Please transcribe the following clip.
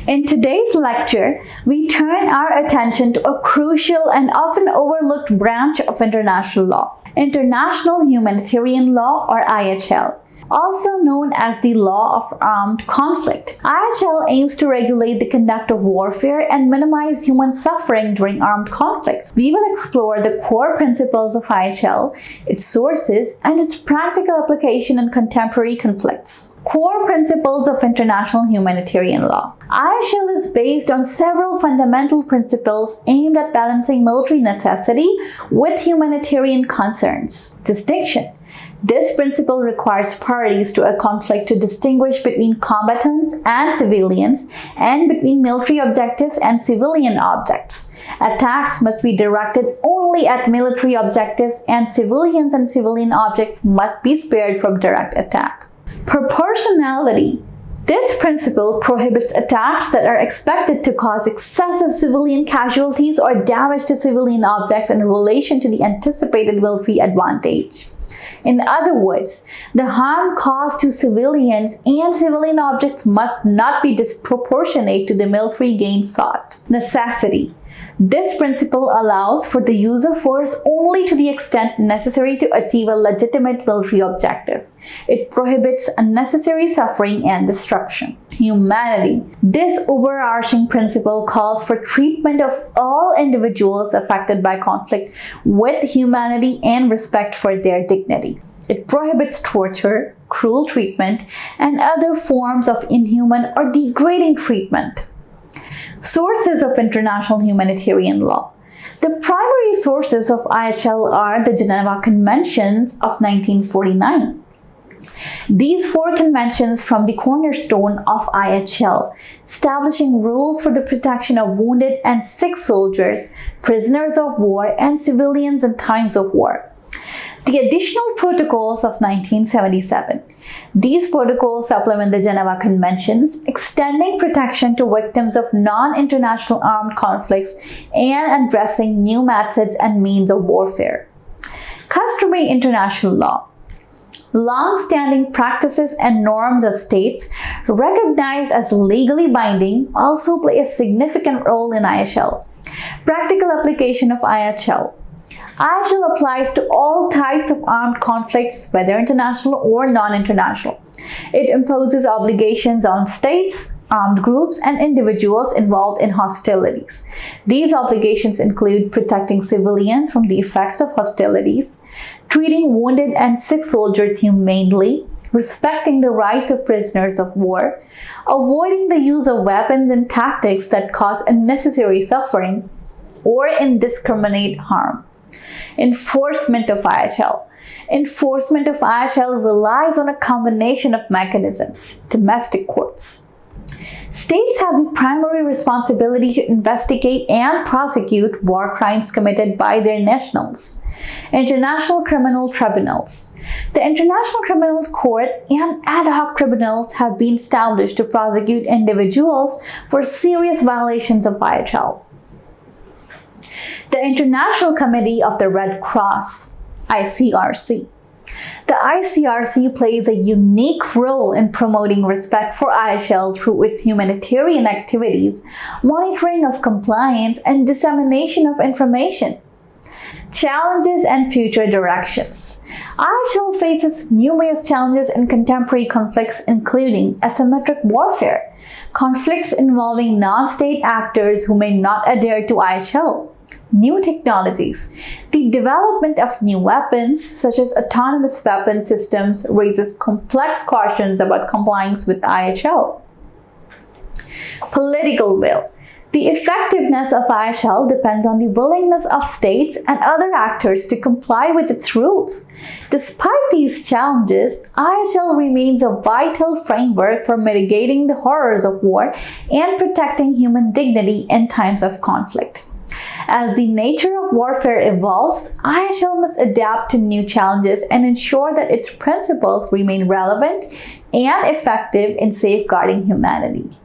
In today's lecture, we turn our attention to a crucial and often overlooked branch of international law, International Humanitarian Law or IHL. Also known as the Law of Armed Conflict. IHL aims to regulate the conduct of warfare and minimize human suffering during armed conflicts. We will explore the core principles of IHL, its sources, and its practical application in contemporary conflicts. Core principles of international humanitarian law. IHL is based on several fundamental principles aimed at balancing military necessity with humanitarian concerns. Distinction. This principle requires parties to a conflict to distinguish between combatants and civilians and between military objectives and civilian objects. Attacks must be directed only at military objectives, and civilians and civilian objects must be spared from direct attack. Proportionality. This principle prohibits attacks that are expected to cause excessive civilian casualties or damage to civilian objects in relation to the anticipated military advantage. In other words, the harm caused to civilians and civilian objects must not be disproportionate to the military gain sought. Necessity. This principle allows for the use of force only to the extent necessary to achieve a legitimate military objective. It prohibits unnecessary suffering and destruction. Humanity. This overarching principle calls for treatment of all individuals affected by conflict with humanity and respect for their dignity. It prohibits torture, cruel treatment, and other forms of inhuman or degrading treatment. Sources of international humanitarian law. The primary sources of IHL are the Geneva Conventions of 1949. These four conventions form the cornerstone of IHL, establishing rules for the protection of wounded and sick soldiers, prisoners of war, and civilians in times of war. The additional protocols of 1977. These protocols supplement the Geneva Conventions, extending protection to victims of non-international armed conflicts and addressing new methods and means of warfare. Customary international law. Long-standing practices and norms of states recognized as legally binding also play a significant role in IHL. Practical application of IHL. IHL applies to all types of armed conflicts, whether international or non-international. It imposes obligations on states, armed groups, and individuals involved in hostilities. These obligations include protecting civilians from the effects of hostilities, treating wounded and sick soldiers humanely, respecting the rights of prisoners of war, avoiding the use of weapons and tactics that cause unnecessary suffering or indiscriminate harm. Enforcement of IHL. Enforcement of IHL relies on a combination of mechanisms. Domestic courts. States have the primary responsibility to investigate and prosecute war crimes committed by their nationals. International criminal tribunals. The International Criminal Court and ad hoc tribunals have been established to prosecute individuals for serious violations of IHL. The International Committee of the Red Cross, ICRC. The ICRC plays a unique role in promoting respect for IHL through its humanitarian activities, monitoring of compliance, and dissemination of information. Challenges and future directions. IHL faces numerous challenges in contemporary conflicts, including asymmetric warfare, conflicts involving non-state actors who may not adhere to IHL, new technologies. The development of new weapons, such as autonomous weapon systems, raises complex questions about compliance with IHL. Political will. The effectiveness of IHL depends on the willingness of states and other actors to comply with its rules. Despite these challenges, IHL remains a vital framework for mitigating the horrors of war and protecting human dignity in times of conflict. As the nature of warfare evolves, IHL must adapt to new challenges and ensure that its principles remain relevant and effective in safeguarding humanity.